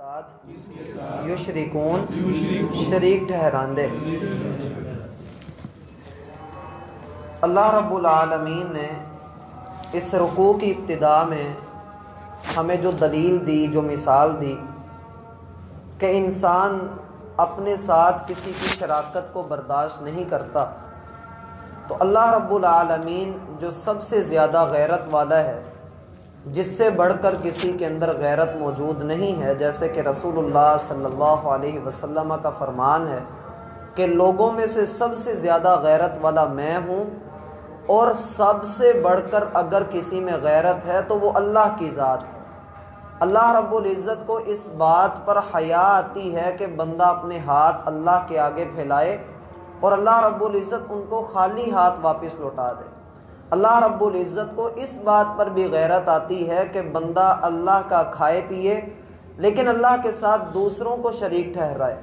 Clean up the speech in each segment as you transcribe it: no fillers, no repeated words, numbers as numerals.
ساتھ یشرکون شریک ٹھہراندے۔ اللہ رب العالمین نے اس رکوع کی ابتدا میں ہمیں جو دلیل دی، جو مثال دی کہ انسان اپنے ساتھ کسی کی شراکت کو برداشت نہیں کرتا، تو اللہ رب العالمین جو سب سے زیادہ غیرت والا ہے، جس سے بڑھ کر کسی کے اندر غیرت موجود نہیں ہے، جیسے کہ رسول اللہ صلی اللہ علیہ وسلم کا فرمان ہے کہ لوگوں میں سے سب سے زیادہ غیرت والا میں ہوں، اور سب سے بڑھ کر اگر کسی میں غیرت ہے تو وہ اللہ کی ذات ہے۔ اللہ رب العزت کو اس بات پر حیا آتی ہے کہ بندہ اپنے ہاتھ اللہ کے آگے پھیلائے اور اللہ رب العزت ان کو خالی ہاتھ واپس لوٹا دے۔ اللہ رب العزت کو اس بات پر بھی غیرت آتی ہے کہ بندہ اللہ کا کھائے پیے لیکن اللہ کے ساتھ دوسروں کو شریک ٹھہرائے۔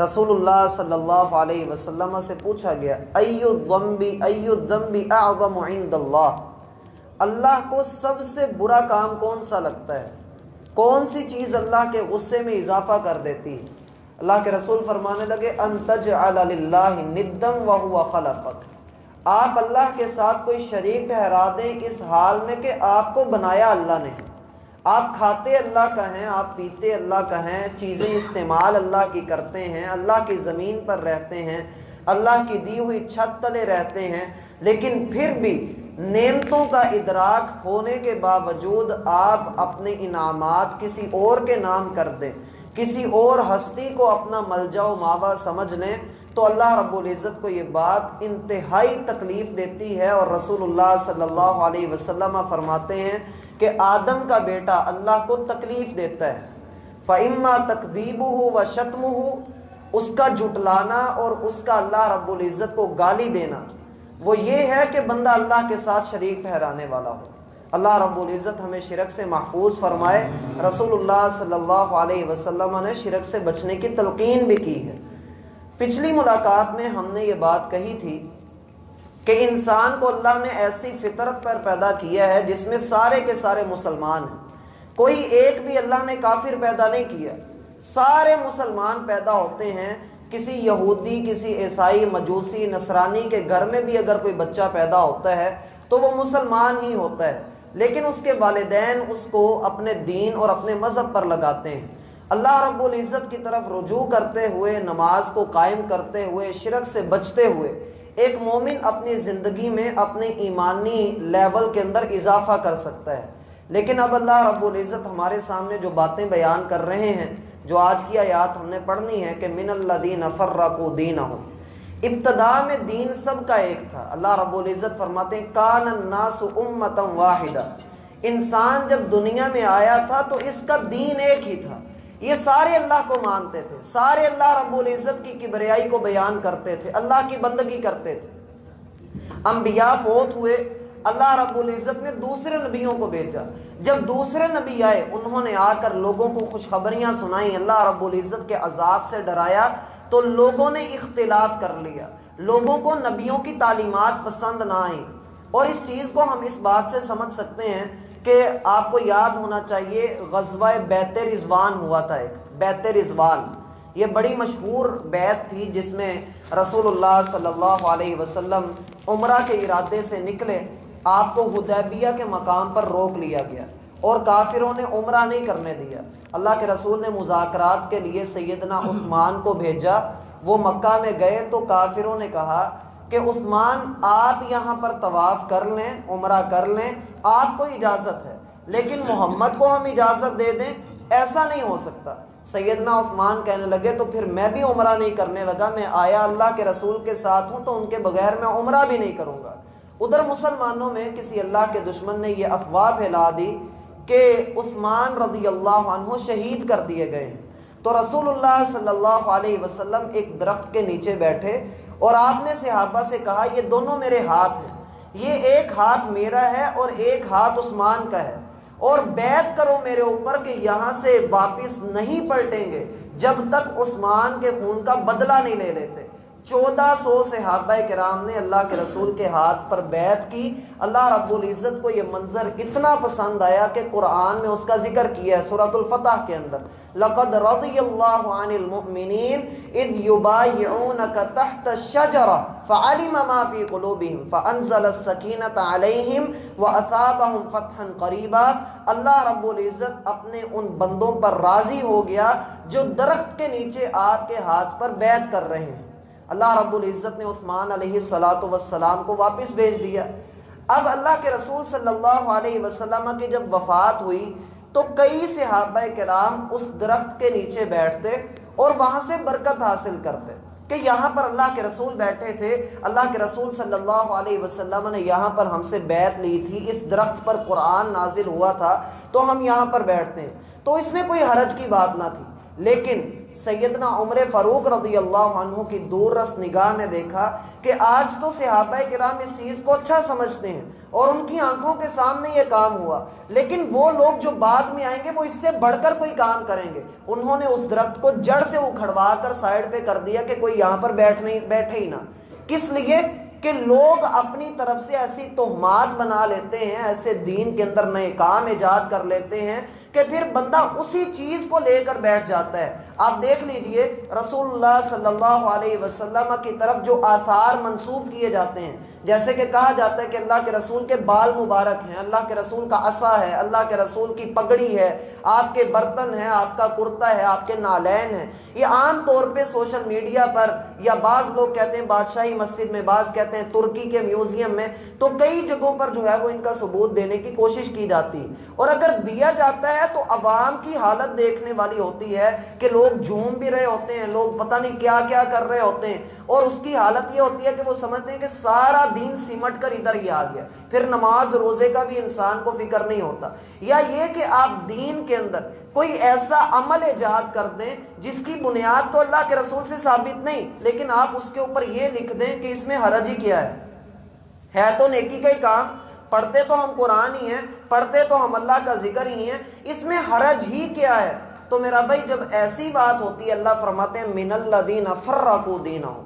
رسول اللہ صلی اللہ علیہ وسلم سے پوچھا گیا ایُّ الذنب اعظم عند اللہ، اللہ کو سب سے برا کام کون سا لگتا ہے، کون سی چیز اللہ کے غصے میں اضافہ کر دیتی ہے؟ اللہ کے رسول فرمانے لگے ان تجعل للہ ندا وہو خلقک، آپ اللہ کے ساتھ کوئی شریک ٹھہرا دیں اس حال میں کہ آپ کو بنایا اللہ نے، آپ کھاتے اللہ کا ہیں، آپ پیتے اللہ کا ہیں، چیزیں استعمال اللہ کی کرتے ہیں، اللہ کی زمین پر رہتے ہیں، اللہ کی دی ہوئی چھت تلے رہتے ہیں، لیکن پھر بھی نعمتوں کا ادراک ہونے کے باوجود آپ اپنے انعامات کسی اور کے نام کر دیں، کسی اور ہستی کو اپنا ملجا و ماوا سمجھ لیں، تو اللہ رب العزت کو یہ بات انتہائی تکلیف دیتی ہے۔ اور رسول اللہ صلی اللہ علیہ وسلم فرماتے ہیں کہ آدم کا بیٹا اللہ کو تکلیف دیتا ہے، فَإِمَّا تَكْذِيبُهُ وَشَتْمُهُ، اس کا جھٹلانا اور اس کا اللہ رب العزت کو گالی دینا وہ یہ ہے کہ بندہ اللہ کے ساتھ شریک ٹھہرانے والا ہو۔ اللہ رب العزت ہمیں شرک سے محفوظ فرمائے۔ رسول اللہ صلی اللہ علیہ وسلم نے شرک سے بچنے کی تلقین بھی کی ہے۔ پچھلی ملاقات میں ہم نے یہ بات کہی تھی کہ انسان کو اللہ نے ایسی فطرت پر پیدا کیا ہے جس میں سارے کے سارے مسلمان ہیں، کوئی ایک بھی اللہ نے کافر پیدا نہیں کیا، سارے مسلمان پیدا ہوتے ہیں۔ کسی یہودی، کسی عیسائی، مجوسی، نصرانی کے گھر میں بھی اگر کوئی بچہ پیدا ہوتا ہے تو وہ مسلمان ہی ہوتا ہے، لیکن اس کے والدین اس کو اپنے دین اور اپنے مذہب پر لگاتے ہیں۔ اللہ رب العزت کی طرف رجوع کرتے ہوئے، نماز کو قائم کرتے ہوئے، شرک سے بچتے ہوئے ایک مومن اپنی زندگی میں اپنے ایمانی لیول کے اندر اضافہ کر سکتا ہے۔ لیکن اب اللہ رب العزت ہمارے سامنے جو باتیں بیان کر رہے ہیں، جو آج کی آیات ہم نے پڑھنی ہے کہ من الذین فرقوا دینہم، ابتدا میں دین سب کا ایک تھا۔ اللہ رب العزت فرماتے ہیں کان الناس امۃ واحدہ، انسان جب دنیا میں آیا تھا تو اس کا دین ایک ہی تھا، یہ سارے اللہ کو مانتے تھے، سارے اللہ رب العزت کی کبریائی کو بیان کرتے تھے، اللہ کی بندگی کرتے تھے۔ انبیاء فوت ہوئے، اللہ رب العزت نے دوسرے نبیوں کو بھیجا، جب دوسرے نبی آئے انہوں نے آ کر لوگوں کو خوشخبریاں سنائیں، اللہ رب العزت کے عذاب سے ڈرایا، تو لوگوں نے اختلاف کر لیا، لوگوں کو نبیوں کی تعلیمات پسند نہ آئیں۔ اور اس چیز کو ہم اس بات سے سمجھ سکتے ہیں کہ آپ کو یاد ہونا چاہیے غزوہ بیت رضوان ہوا تھا، ایک بیت رضوان، یہ بڑی مشہور بیت تھی جس میں رسول اللہ صلی اللہ علیہ وسلم عمرہ کے ارادے سے نکلے، آپ کو حدیبیہ کے مقام پر روک لیا گیا اور کافروں نے عمرہ نہیں کرنے دیا۔ اللہ کے رسول نے مذاکرات کے لیے سیدنا عثمان کو بھیجا، وہ مکہ میں گئے تو کافروں نے کہا کہ عثمان آپ یہاں پر طواف کر لیں، عمرہ کر لیں، آپ کو اجازت ہے، لیکن محمد کو ہم اجازت دے دیں ایسا نہیں ہو سکتا۔ سیدنا عثمان کہنے لگے تو پھر میں بھی عمرہ نہیں کرنے لگا، میں آیا اللہ کے رسول کے ساتھ ہوں تو ان کے بغیر میں عمرہ بھی نہیں کروں گا۔ ادھر مسلمانوں میں کسی اللہ کے دشمن نے یہ افواہ پھیلا دی کہ عثمان رضی اللہ عنہ شہید کر دیے گئے ہیں، تو رسول اللہ صلی اللہ علیہ وسلم ایک درخت کے نیچے بیٹھے اور آپ نے صحابہ سے کہا یہ دونوں میرے ہاتھ ہیں، یہ ایک ہاتھ میرا ہے اور ایک ہاتھ عثمان کا ہے، اور بیعت کرو میرے اوپر کہ یہاں سے واپس نہیں پلٹیں گے جب تک عثمان کے خون کا بدلہ نہیں لے لیتے۔ 1400 صحابہ کرام نے اللہ کے رسول کے ہاتھ پر بیعت کی۔ اللہ رب العزت کو یہ منظر اتنا پسند آیا کہ قرآن میں اس کا ذکر کیا ہے سورۃ الفتح کے اندر، لقد رضی اللہ عن المؤمنین اذ یبایعونک تحت الشجرہ فعلم ما فی قلوبہم فانزل السکینۃ علیہم واثابہم فتحا قریبا۔ اللہ رب العزت اپنے ان بندوں پر راضی ہو گیا جو درخت کے نیچے آپ کے ہاتھ پر بیعت کر رہے ہیں۔ اللہ رب العزت نے عثمان علیہ السلام کو واپس بھیج دیا۔ اب اللہ کے رسول صلی اللہ علیہ وسلم کی جب وفات ہوئی تو کئی صحابہ کرام اس درخت کے نیچے بیٹھتے اور وہاں سے برکت حاصل کرتے کہ یہاں پر اللہ کے رسول بیٹھے تھے، اللہ کے رسول صلی اللہ علیہ وسلم نے یہاں پر ہم سے بیعت لی تھی، اس درخت پر قرآن نازل ہوا تھا تو ہم یہاں پر بیٹھتے ہیں، تو اس میں کوئی حرج کی بات نہ تھی۔ لیکن سیدنا عمر فاروق رضی اللہ عنہ کی دور رس نگاہ نے دیکھا کہ آج تو صحابہ کرام اس چیز کو اچھا سمجھتے ہیں اور ان کی آنکھوں کے سامنے یہ کام ہوا، لیکن وہ لوگ جو بعد میں آئیں گے وہ اس سے بڑھ کر کوئی کام کریں گے۔ انہوں نے اس درخت کو جڑ سے اکھڑوا کر سائیڈ پہ کر دیا کہ کوئی یہاں پر بیٹھے ہی نہ۔ کس لیے؟ کہ لوگ اپنی طرف سے ایسی تہمات بنا لیتے ہیں، ایسے دین کے اندر نئے کام ایجاد کر لیتے ہیں کہ پھر بندہ اسی چیز کو لے کر بیٹھ جاتا ہے۔ آپ دیکھ لیجئے رسول اللہ صلی اللہ علیہ وسلم کی طرف جو آثار منسوب کیے جاتے ہیں، جیسے کہ کہا جاتا ہے کہ اللہ کے رسول کے بال مبارک ہیں، اللہ کے رسول کا عصا ہے، اللہ کے رسول کی پگڑی ہے، آپ کے برتن ہیں، آپ کا کرتا ہے، آپ کے نالین ہیں۔ یہ عام طور پہ سوشل میڈیا پر یا بعض لوگ کہتے ہیں بادشاہی مسجد میں، بعض کہتے ہیں ترکی کے میوزیم میں، تو کئی جگہوں پر جو ہے وہ ان کا ثبوت دینے کی کوشش کی جاتی ہے، اور اگر دیا جاتا ہے تو عوام کی حالت دیکھنے والی ہوتی ہے کہ لوگ جھوم بھی رہے ہوتے ہیں، لوگ پتہ نہیں کیا کیا کر رہے ہوتے ہیں، اور اس کی حالت یہ ہوتی ہے کہ وہ سمجھتے ہیں کہ سارا دین سمٹ کر ادھر ہی آ گیا، پھر نماز روزے کا بھی انسان کو فکر نہیں ہوتا۔ یا یہ کہ آپ دین کے اندر کوئی ایسا عمل ایجاد کر دیں جس کی بنیاد تو اللہ کے رسول سے ثابت نہیں، لیکن آپ اس کے اوپر یہ لکھ دیں کہ اس میں حرج ہی کیا ہے تو نیکی کا ہی کام، پڑھتے تو ہم قرآن ہی ہیں، پڑھتے تو ہم اللہ کا ذکر ہی ہیں، اس میں حرج ہی کیا ہے؟ تو میرا بھائی جب ایسی بات ہوتی ہے، اللہ فرماتے ہیں من الذین فرقوا دینہم،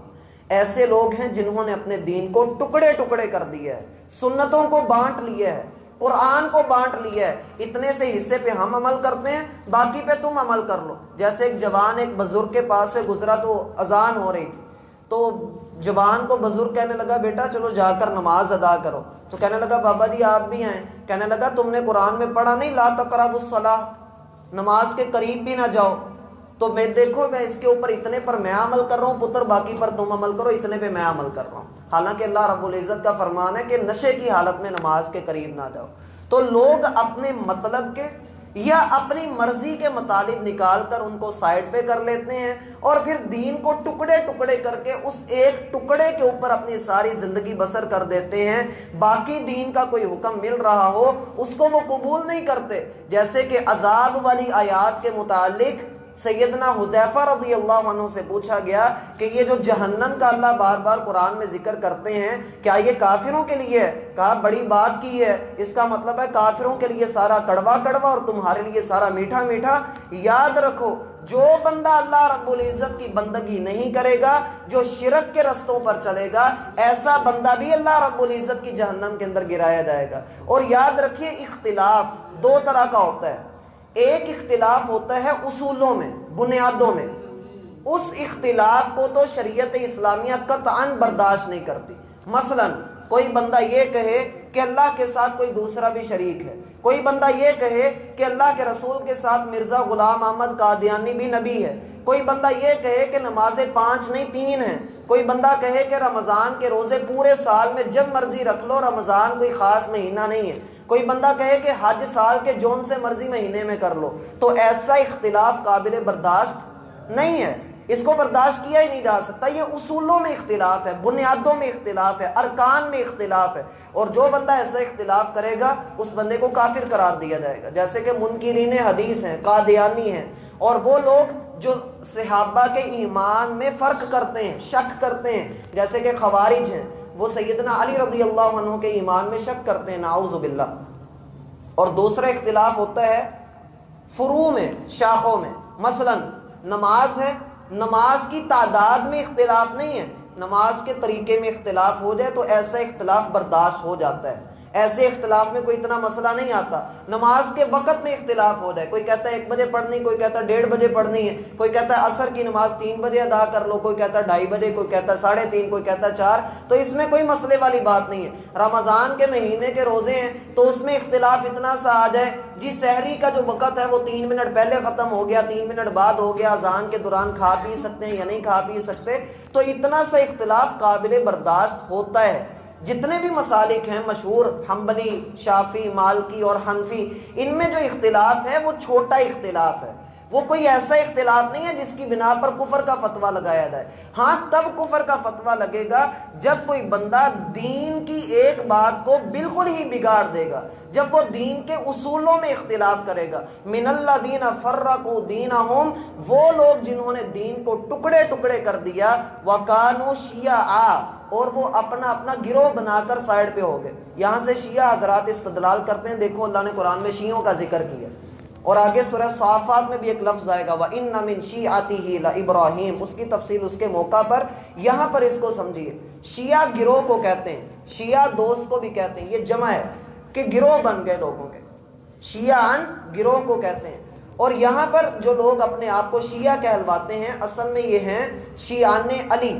ایسے لوگ ہیں جنہوں نے اپنے دین کو ٹکڑے ٹکڑے کر دیا ہے، سنتوں کو بانٹ لیا ہے، قرآن کو بانٹ لیا ہے، اتنے سے حصے پہ ہم عمل کرتے ہیں، باقی پہ تم عمل کر لو۔ جیسے ایک جوان ایک بزرگ کے پاس سے گزرا تو اذان ہو رہی تھی، تو جوان کو بزرگ کہنے لگا بیٹا چلو جا کر نماز ادا کرو، تو کہنے لگا بابا جی آپ بھی آئیں، کہنے لگا تم نے قرآن میں پڑھا نہیں لا تقربوا الصلاۃ، نماز کے قریب بھی نہ جاؤ، تو میں دیکھو میں اس کے اوپر اتنے پر میں عمل کر رہا ہوں پتر، باقی پر تم عمل کرو، اتنے پہ میں عمل کر رہا ہوں۔ حالانکہ اللہ رب العزت کا فرمان ہے کہ نشے کی حالت میں نماز کے قریب نہ جاؤ۔ تو لوگ اپنے مطلب کے یا اپنی مرضی کے مطالب نکال کر ان کو سائڈ پہ کر لیتے ہیں، اور پھر دین کو ٹکڑے ٹکڑے کر کے اس ایک ٹکڑے کے اوپر اپنی ساری زندگی بسر کر دیتے ہیں، باقی دین کا کوئی حکم مل رہا ہو اس کو وہ قبول نہیں کرتے۔ جیسے کہ عذاب والی آیات کے متعلق سیدنا حذیفہ رضی اللہ عنہ سے پوچھا گیا کہ یہ جو جہنم کا اللہ بار بار قرآن میں ذکر کرتے ہیں کیا یہ کافروں کے لیے ہے؟ کہا بڑی بات کی ہے، اس کا مطلب ہے کافروں کے لیے سارا کڑوا کڑوا اور تمہارے لیے سارا میٹھا میٹھا۔ یاد رکھو جو بندہ اللہ رب العزت کی بندگی نہیں کرے گا، جو شرک کے رستوں پر چلے گا، ایسا بندہ بھی اللہ رب العزت کی جہنم کے اندر گرایا جائے گا۔ اور یاد رکھیے اختلاف دو طرح کا ہوتا ہے، ایک اختلاف ہوتا ہے اصولوں میں، بنیادوں میں، اس اختلاف کو تو شریعت اسلامیہ قطعاً برداشت نہیں کرتی۔ مثلا کوئی بندہ یہ کہے کہ اللہ کے ساتھ کوئی دوسرا بھی شریک ہے، کوئی بندہ یہ کہے کہ اللہ کے رسول کے ساتھ مرزا غلام احمد قادیانی بھی نبی ہے، کوئی بندہ یہ کہے کہ نمازیں 5 نہیں 3 ہیں، کوئی بندہ کہے کہ رمضان کے روزے پورے سال میں جب مرضی رکھ لو، رمضان کوئی خاص مہینہ نہیں ہے، کوئی بندہ کہے کہ حج سال کے جون سے مرضی مہینے میں کر لو، تو ایسا اختلاف قابل برداشت نہیں ہے، اس کو برداشت کیا ہی نہیں جا سکتا۔ یہ اصولوں میں اختلاف ہے، بنیادوں میں اختلاف ہے، ارکان میں اختلاف ہے، اور جو بندہ ایسا اختلاف کرے گا اس بندے کو کافر قرار دیا جائے گا۔ جیسے کہ منکرین حدیث ہیں، قادیانی ہیں، اور وہ لوگ جو صحابہ کے ایمان میں فرق کرتے ہیں، شک کرتے ہیں، جیسے کہ خوارج ہیں، وہ سیدنا علی رضی اللہ عنہ کے ایمان میں شک کرتے ہیں، نعوذ باللہ۔ اور دوسرا اختلاف ہوتا ہے فروع میں، شاخوں میں، مثلا نماز ہے، نماز کی تعداد میں اختلاف نہیں ہے، نماز کے طریقے میں اختلاف ہو جائے تو ایسا اختلاف برداشت ہو جاتا ہے۔ ایسے اختلاف میں کوئی اتنا مسئلہ نہیں آتا. نماز کے وقت میں اختلاف ہو جائے, کوئی کہتا ہے 1 بجے پڑھنی, کوئی کہتا ہے 1:30 بجے پڑھنی ہے, کوئی کہتا ہے عصر کی نماز 3 بجے ادا کر لو, کوئی کہتا ہے 2:30 بجے, کوئی کہتا ہے 3:30, کوئی کہتا ہے 4. تو اس میں کوئی مسئلے والی بات نہیں ہے. رمضان کے مہینے کے روزے ہیں تو اس میں اختلاف اتنا سا آ جائے جی سحری کا جو وقت ہے وہ 3 منٹ پہلے ختم ہو گیا, 3 منٹ بعد ہو گیا, اذان کے دوران کھا پی سکتے ہیں یا نہیں کھا پی سکتے, تو اتنا سا اختلاف قابل برداشت ہوتا ہے. جتنے بھی مسالک ہیں مشہور, حنبلی, شافعی, مالکی اور حنفی, ان میں جو اختلاف ہے وہ چھوٹا اختلاف ہے, وہ کوئی ایسا اختلاف نہیں ہے جس کی بنا پر کفر کا فتویٰ لگایا جائے. ہاں تب کفر کا فتویٰ لگے گا جب کوئی بندہ دین کی ایک بات کو بالکل ہی بگاڑ دے گا, جب وہ دین کے اصولوں میں اختلاف کرے گا. من الذین فرقوا دینہم, وہ لوگ جنہوں نے دین کو ٹکڑے ٹکڑے کر دیا, وکانوا شیعا, اور وہ اپنا اپنا گروہ بنا کر سائڈ پہ ہو گئے. یہاں سے شیعہ حضرات استدلال کرتے ہیں, دیکھو اللہ نے قرآن میں شیعوں کا ذکر کیا, اور آگے سورہ صافات میں بھی ایک لفظ آئے گا وَإِنَّ مِن شِيعَتِهِ لَإِبْرَاهِيمَ, اس کی تفصیل اس کے موقع پر. یہاں پر اس کو سمجھیے, شیعہ گروہ کو کہتے ہیں, شیعہ دوست کو بھی کہتے ہیں, یہ جمع ہے کہ گروہ بن گئے لوگوں کے, شیعان گروہ کو کہتے ہیں. اور یہاں پر جو لوگ اپنے آپ کو شیعہ کہلواتے ہیں اصل میں یہ ہیں شیعان علی,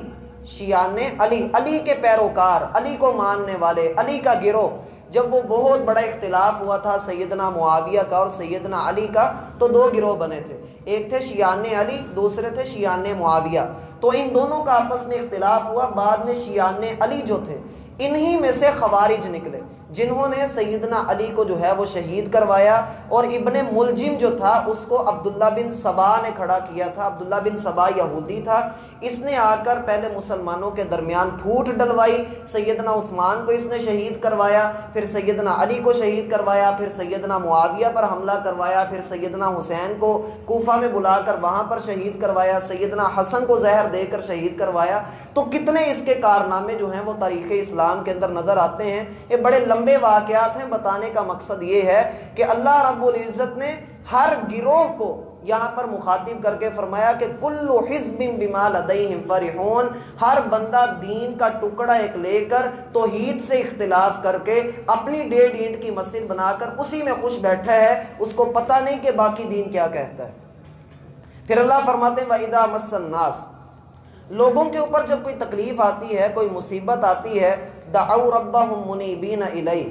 شیعان علی, علی کے پیروکار, علی کو ماننے والے, علی کا گروہ. جب وہ بہت بڑا اختلاف ہوا تھا سیدنا معاویہ کا اور سیدنا علی کا, تو 2 گروہ بنے تھے, ایک تھے شیعان علی, دوسرے تھے شیعان معاویہ. تو ان دونوں کا آپس میں اختلاف ہوا, بعد میں شیعان علی جو تھے انہی میں سے خوارج نکلے جنہوں نے سیدنا علی کو جو ہے وہ شہید کروایا, اور ابن ملجم جو تھا اس کو عبداللہ بن سبا نے کھڑا کیا تھا. عبداللہ بن سبا یہودی تھا, اس نے آ کر پہلے مسلمانوں کے درمیان پھوٹ ڈلوائی, سیدنا عثمان کو اس نے شہید کروایا, پھر سیدنا علی کو شہید کروایا, پھر سیدنا معاویہ پر حملہ کروایا, پھر سیدنا حسین کو کوفہ میں بلا کر وہاں پر شہید کروایا, سیدنا حسن کو زہر دے کر شہید کروایا. تو کتنے اس کے کارنامے جو ہیں وہ تاریخ اسلام کے اندر نظر آتے ہیں. یہ بڑے لمبے واقعات ہیں, بتانے کا مقصد یہ ہے کہ اللہ رب العزت نے ہر گروہ کو یہاں پر مخاطب کر کے فرمایا کہ کل حزب بما لدیہم فرحون, ہر بندہ دین کا ٹکڑا ایک لے کر توحید سے اختلاف کر کے اپنی 1.5 اینٹ کی مسجد بنا کر اسی میں خوش بیٹھا ہے, اس کو پتہ نہیں کہ باقی دین کیا کہتا ہے. پھر اللہ فرماتے ہیں وَإِذَا مَسَّ النَّاسَ, لوگوں کے اوپر جب کوئی تکلیف آتی ہے, کوئی مصیبت آتی ہے, دعوا ربهم منیبین الیہ,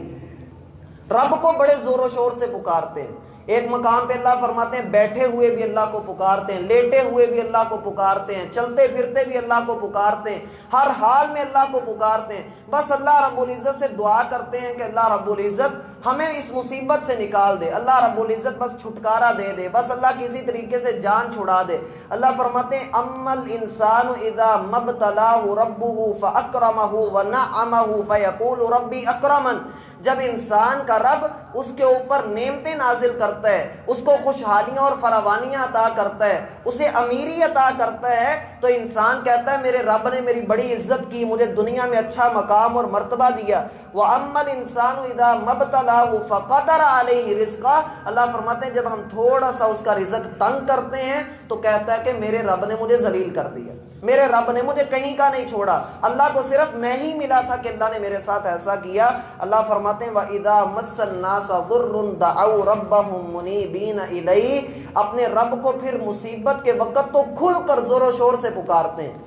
رب کو بڑے زور و شور سے پکارتے ہیں. ایک مقام پہ اللہ فرماتے ہیں بیٹھے ہوئے بھی اللہ کو پکارتے ہیں, لیٹے ہوئے بھی اللہ کو پکارتے ہیں, چلتے پھرتے بھی اللہ کو پکارتے ہیں, ہر حال میں اللہ کو پکارتے ہیں. بس اللہ رب العزت سے دعا کرتے ہیں کہ اللہ رب العزت ہمیں اس مصیبت سے نکال دے, اللہ رب العزت بس چھٹکارا دے دے, بس اللہ کسی طریقے سے جان چھڑا دے. اللہ فرماتے ہیں اما الانسان اذا مبتلاہ ربہ فاکرمہ ونعمہ فیقول ربی اکرمن, جب انسان کا رب اس کے اوپر نعمتیں نازل کرتا ہے, اس کو خوشحالیاں اور فراوانیاں عطا کرتا ہے, اسے امیری عطا کرتا ہے, تو انسان کہتا ہے میرے رب نے میری بڑی عزت کی, مجھے دنیا میں اچھا مقام اور مرتبہ دیا. وَأَمَّا الْإِنسَانُ إِذَا مَبْتَلَاهُ فَقَدَرَ عَلَيْهِ رِزْقَهُ, اللہ فرماتے ہیں جب ہم تھوڑا سا اس کا رزق تنگ کرتے ہیں تو کہتا ہے کہ میرے رب نے مجھے ذلیل کر دیا, میرے رب نے مجھے کہیں کا نہیں چھوڑا, اللہ کو صرف میں ہی ملا تھا کہ اللہ نے میرے ساتھ ایسا کیا. اللہ فرماتے ہیں وَإِذَا مَسَّ النَّاسَ ضُرٌّ دَعَوْا رَبَّهُمْ مُنِيبِينَ إِلَيْهِ, اپنے رب کو پھر مصیبت کے وقت تو کھل کر زور و شور سے پکارتے ہیں.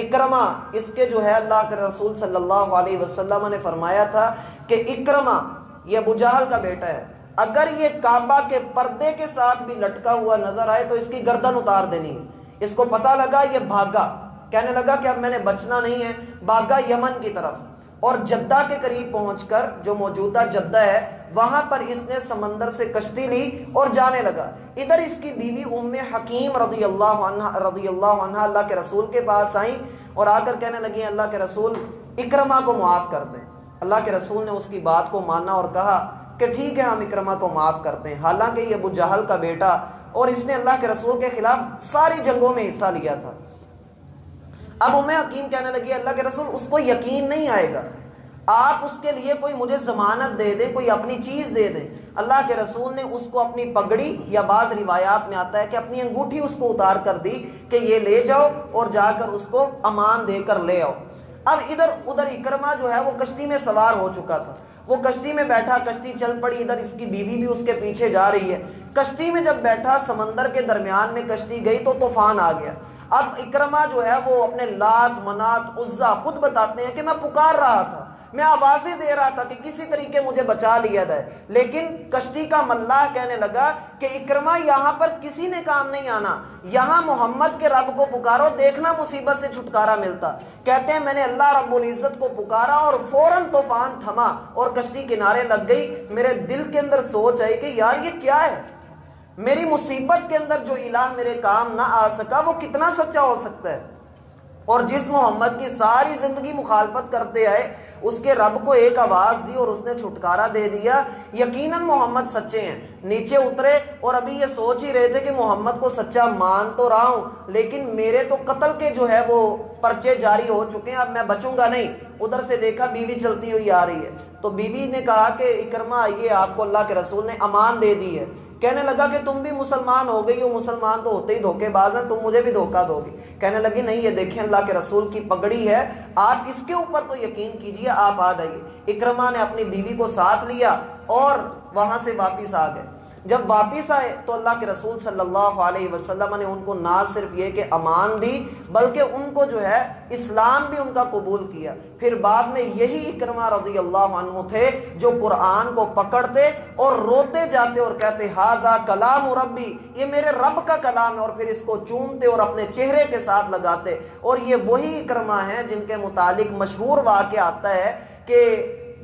اکرمہ, اس کے جو ہے اللہ کے رسول صلی اللہ علیہ وسلم نے فرمایا تھا کہ اکرمہ یہ ابو جہل کا بیٹا ہے, اگر یہ کعبہ کے پردے کے ساتھ بھی لٹکا ہوا نظر آئے تو اس کی گردن اتار دینی. اس کو پتہ لگا یہ بھاگا, کہنے لگا کہ اب میں نے بچنا نہیں ہے, بھاگا یمن کی طرف, اور جدہ کے قریب پہنچ کر جو موجودہ جدہ ہے وہاں پر اس نے سمندر سے کشتی لی اور جانے لگا. ادھر اس کی بیوی ام حکیم رضی اللہ عنہ اللہ کے رسول کے پاس آئیں اور آ کر کہنے لگی اللہ کے رسول اکرمہ کو معاف کر دیں. اللہ کے رسول نے اس کی بات کو مانا اور کہا کہ ٹھیک ہے ہم اکرمہ کو معاف کرتے ہیں, حالانکہ یہ ابو جہل کا بیٹا اور اس نے اللہ کے رسول کے خلاف ساری جنگوں میں حصہ لیا تھا. اب ام حکیم کہنے لگی اللہ کے رسول اس کو یقین نہیں آئے گا, آپ اس کے لیے کوئی مجھے ضمانت دے دیں, کوئی اپنی چیز دے دیں. اللہ کے رسول نے اس کو اپنی پگڑی, یا بعض روایات میں آتا ہے کہ اپنی انگوٹھی اس کو اتار کر دی کہ یہ لے جاؤ اور جا کر اس کو امان دے کر لے آؤ. اب ادھر ادھر اکرمہ جو ہے وہ کشتی میں سوار ہو چکا تھا, وہ کشتی میں بیٹھا، کشتی چل پڑی، ادھر اس کی بیوی بھی اس کے پیچھے جا رہی ہے۔ کشتی میں جب بیٹھا، سمندر کے درمیان میں کشتی گئی تو طوفان آ گیا۔ اب اکرمہ جو ہے وہ اپنے لات منات عزا خود بتاتے ہیں کہ میں پکار رہا تھا، میں آوازیں دے رہا تھا کہ کسی طریقے مجھے بچا لیا جائے، لیکن کشتی کا ملاح کہنے لگا کہ اکرمہ یہاں پر کسی نے کام نہیں آنا، یہاں محمد کے رب کو پکارو، دیکھنا مصیبت سے چھٹکارا ملتا۔ کہتے ہیں میں نے اللہ رب العزت کو پکارا اور فوراً طوفان تھما اور کشتی کنارے لگ گئی۔ میرے دل کے اندر سوچ آئی کہ یار یہ کیا ہے، میری مصیبت کے اندر جو الہ میرے کام نہ آ سکا وہ کتنا سچا ہو سکتا ہے، اور جس محمد کی ساری زندگی مخالفت کرتے آئے اس کے رب کو ایک آواز دی اور اس نے چھٹکارا دے دیا، یقیناً محمد سچے ہیں۔ نیچے اترے اور ابھی یہ سوچ ہی رہے تھے کہ محمد کو سچا مان تو رہا ہوں لیکن میرے تو قتل کے جو ہے وہ پرچے جاری ہو چکے ہیں، اب میں بچوں گا نہیں۔ ادھر سے دیکھا بیوی چلتی ہوئی آ رہی ہے، تو بیوی نے کہا کہ اکرمہ آئیے، آپ کو اللہ کے رسول نے امان دے دی ہے۔ کہنے لگا کہ تم بھی مسلمان ہو گئی ہو، مسلمان تو ہوتے ہی دھوکے باز ہیں، تم مجھے بھی دھوکہ دو گی۔ کہنے لگی نہیں، یہ دیکھیں اللہ کے رسول کی پگڑی ہے، آپ اس کے اوپر تو یقین کیجئے، آپ آ جائیے۔ اکرمہ نے اپنی بیوی کو ساتھ لیا اور وہاں سے واپس آ گئے۔ جب واپس آئے تو اللہ کے رسول صلی اللہ علیہ وسلم نے ان کو نہ صرف یہ کہ امان دی بلکہ ان کو جو ہے اسلام بھی ان کا قبول کیا۔ پھر بعد میں یہی اکرمہ رضی اللہ عنہ تھے جو قرآن کو پکڑتے اور روتے جاتے اور کہتے ھذا کلام ربی، یہ میرے رب کا کلام ہے، اور پھر اس کو چومتے اور اپنے چہرے کے ساتھ لگاتے۔ اور یہ وہی اکرمہ ہیں جن کے متعلق مشہور واقعہ آتا ہے کہ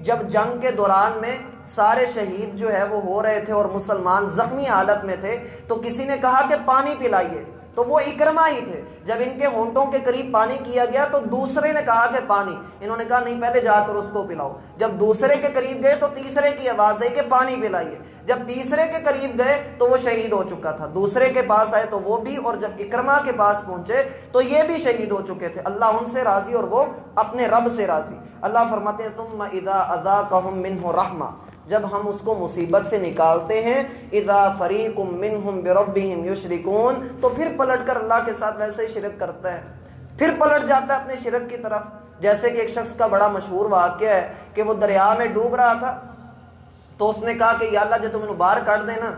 جب جنگ کے دوران میں سارے شہید جو ہے وہ ہو رہے تھے اور مسلمان زخمی حالت میں تھے تو کسی نے کہا کہ پانی پلائیے، تو وہ اکرمہ ہی تھے۔ جب ان کے ہونٹوں کے قریب پانی کیا گیا تو دوسرے نے کہا کہ پانی، انہوں نے کہا نہیں پہلے جا کر اس کو پلاؤ۔ جب دوسرے کے قریب گئے تو تیسرے کی آواز آئی کہ پانی پلائیے۔ جب تیسرے کے قریب گئے تو وہ شہید ہو چکا تھا، دوسرے کے پاس آئے تو وہ بھی، اور جب اکرمہ کے پاس پہنچے تو یہ بھی شہید ہو چکے تھے۔ اللہ ان سے راضی اور وہ اپنے رب سے راضی۔ اللہ فرماتے ہیں ثم اذا اذاقهم منه رحمہ، جب ہم اس کو مصیبت سے نکالتے ہیں، اذا فریق منہم بربہم یشرکون، تو پھر پلٹ کر اللہ کے ساتھ ویسے ہی شرک کرتا ہے، پھر پلٹ جاتا ہے اپنے شرک کی طرف۔ جیسے کہ ایک شخص کا بڑا مشہور واقعہ ہے کہ وہ دریا میں ڈوب رہا تھا تو اس نے کہا کہ یا اللہ جے تم انہوں باہر کٹ دینا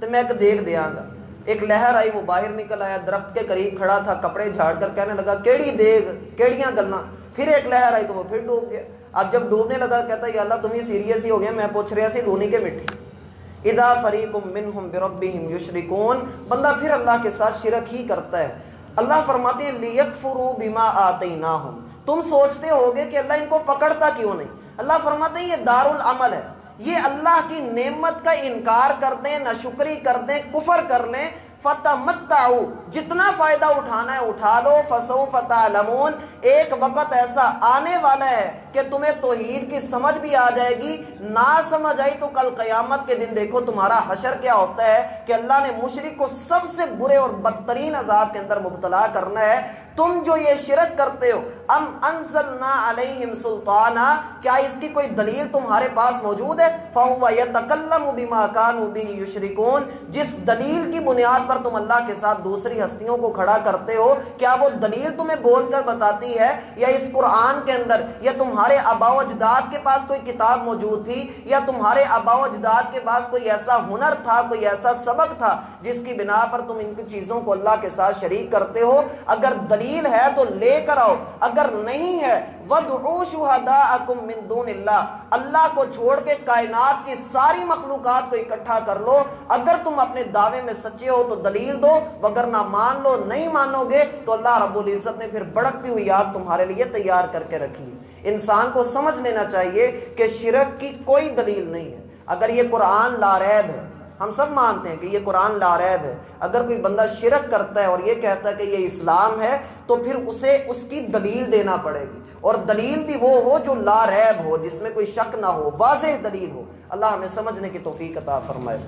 تو میں ایک دیکھ دیاں گا۔ ایک لہر آئی، وہ باہر نکل آیا، درخت کے قریب کھڑا تھا، کپڑے جھاڑ کر کہنے لگا کیڑی دیگ کیڑیاں گلاں۔ پھر ایک لہر آئی تو وہ پھر ڈوب گیا۔ اب جب ڈوبنے لگا کہتا ہے یا اللہ تم ہی سیریس ہی ہو گیا، میں پوچھ رہا سی لونی کے مٹھی۔ اذا فریق منہم بربہم یشرکون، بندہ پھر اللہ کے ساتھ شرک ہی کرتا ہے۔ اللہ فرماتے ہیں لیکفروا بما آتیناہم، تم سوچتے ہوگے کہ اللہ ان کو پکڑتا کیوں نہیں۔ اللہ فرماتے ہیں یہ دار العمل ہے، یہ اللہ کی نعمت کا انکار کر دیں، ناشکری کر دیں، کفر کر لیں، فتمتعوا، جتنا فائدہ اٹھانا ہے اٹھا لو، فسوف تعلمون، ایک وقت ایسا آنے والا ہے کہ تمہیں توحید کی سمجھ بھی آ جائے گی، نہ سمجھ آئی تو کل قیامت کے دن دیکھو تمہارا حشر کیا ہوتا ہے کہ اللہ نے مشرک کو سب سے برے اور بدترین عذاب کے اندر مبتلا کرنا ہے۔ تم جو یہ شرک کرتے ہو، ام انزلنا علیہم سلطانا، کیا اس کی کوئی دلیل تمہارے پاس موجود ہے؟ فہو یتکلم بما کانوا بہ یشرکون، جس دلیل کی بنیاد پر تم اللہ کے ساتھ دوسری ہستیوں کو کھڑا کرتے ہو، کیا وہ دلیل تمہیں بول کر بتاتی ہے؟ یا اس قرآن کے اندر، یا تمہارے آباء و اجداد کے پاس کوئی کتاب موجود تھی، یا تمہارے آباء و اجداد کے پاس کوئی ایسا ہنر تھا، کوئی ایسا سبق تھا جس کی بنا پر تم ان کی چیزوں کو اللہ کے ساتھ شریک کرتے ہو؟ اگر دلیل ہے تو لے کر آؤ، اگر نہیں ہے وَادْعُوا شُهَدَاءَكُم مِّن دُونِ اللَّهِ، اللہ کو چھوڑ کے کائنات کی ساری مخلوقات کو اکٹھا کر لو، اگر تم اپنے دعوے میں سچے ہو تو دلیل دو، وگرنہ مان لو، نہیں مانو گے تو اللہ رب العزت نے پھر بڑکتی ہوئی آگ تمہارے لیے تیار کر کے رکھی ہے۔ انسان کو سمجھ لینا چاہیے کہ شرک کی کوئی دلیل نہیں ہے۔ اگر یہ قرآن لا ریب ہے، ہم سب مانتے ہیں کہ یہ قرآن لا ریب ہے، اگر کوئی بندہ شرک کرتا ہے اور یہ کہتا ہے کہ یہ اسلام ہے تو پھر اسے اس کی دلیل دینا پڑے گی، اور دلیل بھی وہ ہو جو لا ریب ہو، جس میں کوئی شک نہ ہو، واضح دلیل ہو۔ اللہ ہمیں سمجھنے کی توفیق عطا فرمائے۔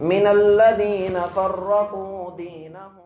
من الذین فرقوا دینہم